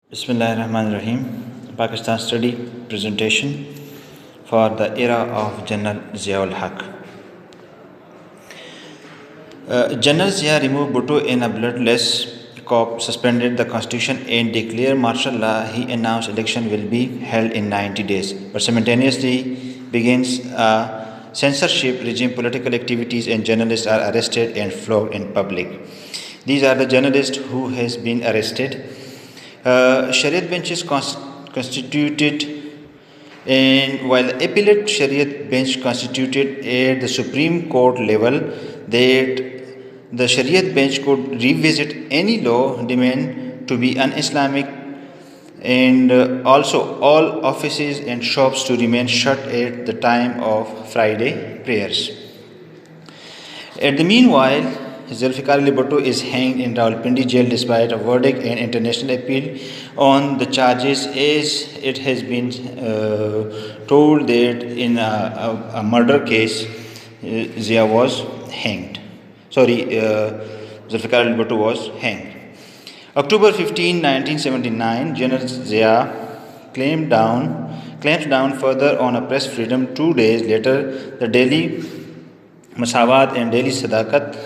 Bismillahirrahmanirrahim. Pakistan study presentation for the era of General Ziaul Haq. General Zia removed Bhutto in a bloodless coup, suspended the constitution and declared martial law. He announced election will be held in 90 days, but simultaneously begins a censorship regime. Political activities and journalists are arrested and flogged in public. These are the journalists who has been arrested. Shariat benches constituted, and while the appellate Shariat bench constituted at the Supreme Court level, that the Shariat bench could revisit any law deemed to be un-Islamic, and also all offices and shops to remain shut at the time of Friday prayers. At the meanwhile, Zulfikar Ali Bhutto is hanged in Rawalpindi jail despite a verdict and international appeal on the charges, as it has been told that in a murder case, Zia was hanged. Zulfikar Ali Bhutto was hanged. October 15, 1979, General Zia clamped down further on a press freedom. 2 days later, the Delhi Masawat and Delhi Sadakat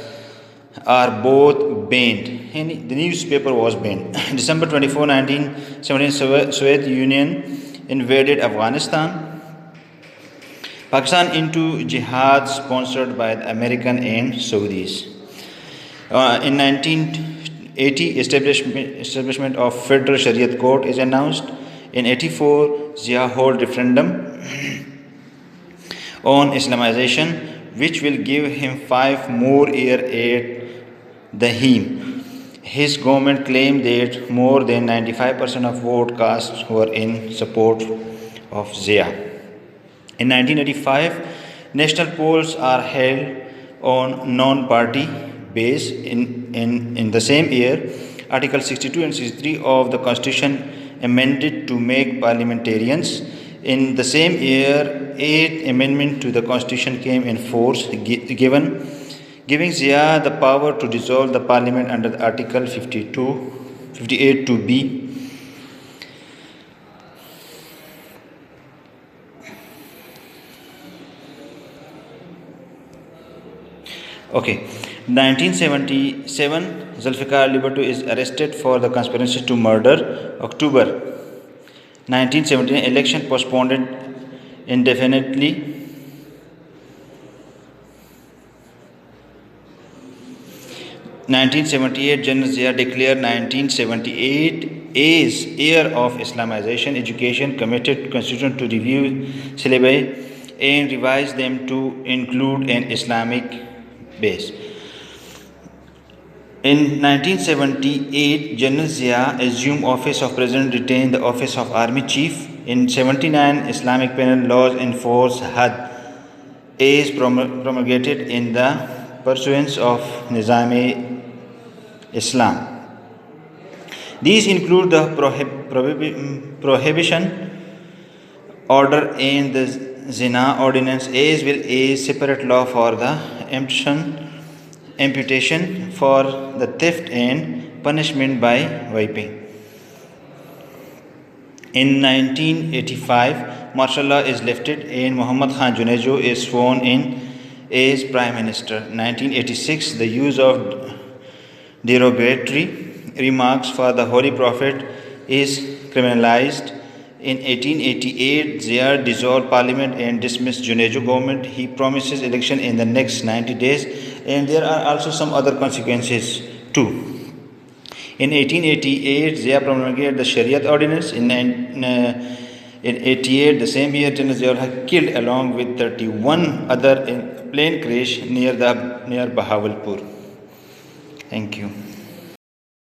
are both banned. And the newspaper was banned. December 24, 1979, Soviet Union invaded Afghanistan. Pakistan into jihad sponsored by the American and Saudis. In 1980, establishment of Federal Shariat Court is announced. In 84, Zia hold referendum on Islamization, which will give him 5 more years at the Him. His government claimed that more than 95% of vote cast were in support of Zia. In 1985, national polls are held on non-party base. In the same year, Article 62 and 63 of the Constitution amended to make parliamentarians. In the same year, 8th Amendment to the Constitution came in force, giving Zia the power to dissolve the parliament under Article 58 to B. Okay. 1977, Zulfikar Ali Bhutto is arrested for the conspiracy to murder. October 1979, election postponed indefinitely. 1978, General Zia declared 1978 as year of Islamization education, committed constitution to review syllabi and revise them to include an Islamic base. In 1978, General Zia assumed office of President, retained the office of Army Chief. In 79, Islamic penal laws enforce Had as promulgated in the pursuance of Nizam-e-Islam. These include the prohibition order and the Zina ordinance, as well as separate law for the amputation for the theft and punishment by whipping. In 1985, martial law is lifted and Muhammad Khan Junejo is sworn in as Prime Minister. 1986, the use of derogatory remarks for the Holy Prophet is criminalized. In 1888, Zia dissolved parliament and dismissed Junejo government. He promises election in the next 90 days, and there are also some other consequences too. In 1888, Zia promulgated the Shariat ordinance. In 1888, the same year, General Ziaul Haq killed along with 31 other in plane crash near Bahawalpur. Thank you.